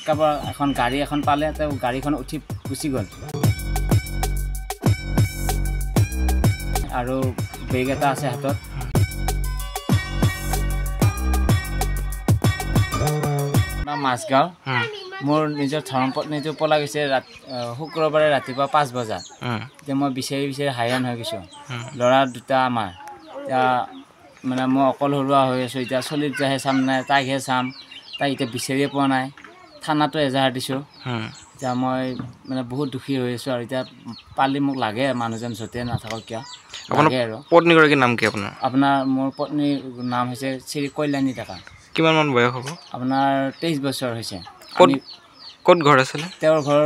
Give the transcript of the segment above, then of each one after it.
কাৰোবাৰ এখন গাড়ী এখন পালে তেওঁ গাড়ীখন উঠি গুচি গ'ল আৰু বেগ এটা আছে হাতত মাছগাঁও মোৰ নিজৰ ধৰ্মপত্নীটো পলাই গৈছে শুক্ৰবাৰে ৰাতিপুৱা 5 বজাত এতিয়া মই বিচাৰি হাইৰাণ হৈ গৈছোঁ ল'ৰা দুটা আমাৰ এতিয়া মানে মই অকলশৰীয়া হৈ আছোঁ এতিয়া চলিত যাহে চাম নাই তাইকহে চাম তাই এতিয়া বিচাৰিয়ে পোৱা নাই থানাতো এজাহাৰ দিছোঁ এতিয়া মই মানে বহুত দুখী হৈ আছোঁ আৰু এতিয়া পালি মোক লাগে মানুহজন য'তে নাথাকক কিয় লাগে আৰু পত্নীগৰাকীৰ নাম কি আপোনাৰ মোৰ পত্নীৰ নাম হৈছে শ্ৰী কল্যাণী ডেকা কিমান মান বয়স হ'ব আপোনাৰ 23 বছৰ হৈছে ক'ত ঘৰ আছিলে তেওঁৰ ঘৰ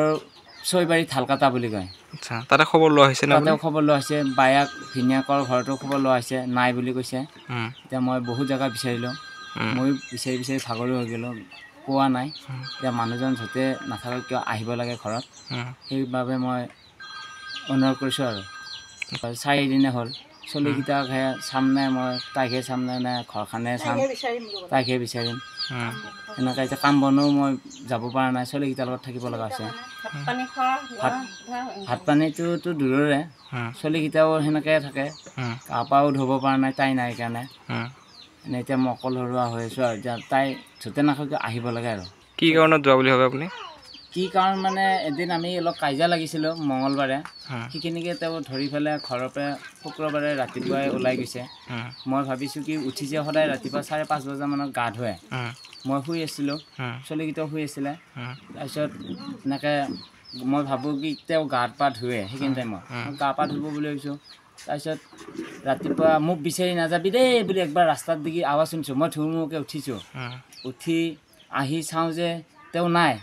ছয়বাৰী থালকাটা বুলি কয় আচ্ছা তাতে খবৰ লোৱা হৈছে না তাতেও খবৰ লোৱা হৈছে বায়াক ভিনীয়াকৰ ঘৰতো খবৰ লোৱা হৈছে নাই বুলি কৈছে এতিয়া মই বহুত জেগা বিচাৰিলোঁ মই বিচাৰি ভাগৰি হৈ গ'লোঁ পোৱা নাই এতিয়া মানুহজন য'তে নাথাকক কিয় আহিব লাগে ঘৰত সেইবাবে মই অনুৰোধ কৰিছোঁ আৰু 4 দিনে হ'ল চলিকেইটাকহে চাম নাই মই তাইকহে চাম নাই ঘৰখনে চাম তাইকহে বিচাৰিম এনেকৈ এতিয়া কাম বনো মই যাব পৰা নাই চলিকেইটাৰ লগত থাকিব লগা হৈছে ভাত পানীটোতো দূৰৰে চলিকেইটাও সেনেকৈ থাকে গা পাও ধুব পৰা নাই তাই নাই কাৰণে এনে এতিয়া মই অকলশৰীয়া হৈ আছোঁ আৰু এতিয়া তাই য'তে নাথাকক আহিব লাগে আৰু কি কাৰণত যোৱা বুলি ভাবে আপুনি কি কাৰণ মানে এদিন আমি অলপ কাজিয়া লাগিছিলোঁ মঙলবাৰে সেইখিনিকে তেওঁ ধৰি পেলাই ঘৰৰ পৰা শুক্ৰবাৰে ৰাতিপুৱাই ওলাই গৈছে মই ভাবিছোঁ কি উঠিছে সদায় ৰাতিপুৱা 5:30 বজামানত গা ধুৱে মই শুই আছিলোঁ চলিকেইটাও শুই আছিলে তাৰপিছত এনেকৈ মই ভাবোঁ কি তেওঁ গা পা ধুৱে সেইখিনি টাইমত মই গা পা ধুব বুলি ভাবিছোঁ তাৰপিছত ৰাতিপুৱা মোক বিচাৰি নাযাবি দেই বুলি একবাৰ ৰাস্তাত দেখি আৱাজ শুনিছোঁ মই ধুমুকৈ উঠিছোঁ উঠি আহি চাওঁ যে তেওঁ নাই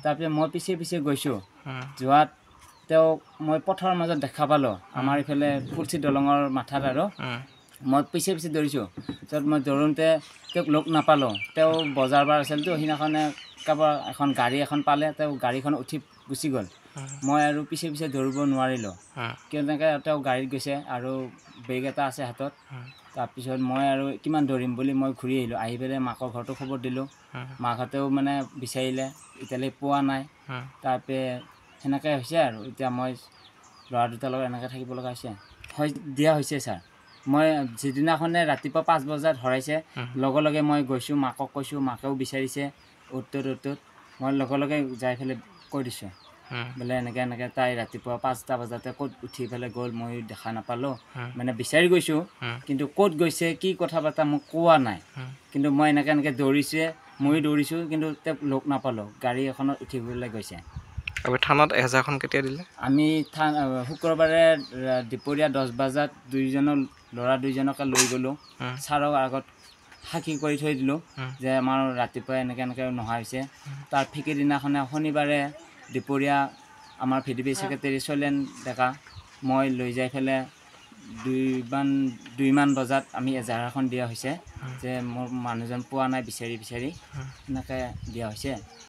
তাৰপিছত মই পিছে গৈছোঁ যোৱাত তেওঁক মই পথৰ মাজত দেখা পালোঁ আমাৰ ইফালে ফুলচি দলঙৰ মাথাত আৰু মই পিছে দৌৰিছোঁ তাৰপিছত মই দৌৰোঁতে তেওঁক লগ নাপালোঁ তেওঁ বজাৰ বাৰ আছিলতো সেইদিনাখনে কাৰোবাৰ এখন গাড়ী এখন পালে তেওঁ গাড়ীখন উঠি গুচি গ'ল মই আৰু পিছে দৌৰিব নোৱাৰিলোঁ কেনেকৈ তেওঁ গাড়ীত গৈছে আৰু বেগ এটা আছে হাতত তাৰপিছত মই আৰু কিমান দৌৰিম বুলি মই ঘূৰি আহিলোঁ আহি পেলাই মাকৰ ঘৰতো খবৰ দিলোঁ মাকহঁতেও মানে বিচাৰিলে এতিয়ালৈ পোৱা নাই তাৰপৰা সেনেকৈ হৈছে আৰু এতিয়া মই ল'ৰা দুটাৰ লগত এনেকৈ থাকিব লগা হৈছে দিয়া হৈছে ছাৰ মই যিদিনাখনে ৰাতিপুৱা 5 বজাত হৰাইছে লগে মই গৈছোঁ মাকক কৈছোঁ মাকেও বিচাৰিছে অ'ত মই লগে যাই পেলাই কৈ দিছোঁ বোলে এনেকৈ তাই ৰাতিপুৱা 5টা বজাতে ক'ত উঠি পেলাই গ'ল মই দেখা নাপালোঁ মানে বিচাৰি গৈছোঁ কিন্তু ক'ত গৈছে কি কথা পতা মোক কোৱা নাই কিন্তু মই এনেকৈ দৌৰিছে ময়ো দৌৰিছোঁ কিন্তু তেওঁক লগ নাপালোঁ গাড়ী এখনত উঠিবলৈ গৈছে থানাত এজাহাৰখন কেতিয়া দিলে আমি শুক্ৰবাৰে দুপৰীয়া 10 বজাত ল'ৰা দুইজনকে লৈ গ'লোঁ ছাৰক আগত সাক্ষী কৰি থৈ দিলোঁ যে আমাৰ ৰাতিপুৱা এনেকৈ নোহোৱা হৈছে তাৰ দিনাখনে শনিবাৰে দুপৰীয়া আমাৰ VDP ছেক্ৰেটাৰী শৈলেন ডেকা মই লৈ যাই পেলাই 2মান বজাত আমি এজাহাৰ এখন দিয়া হৈছে যে মোৰ মানুহজন পোৱা নাই বিচাৰি এনেকৈ দিয়া হৈছে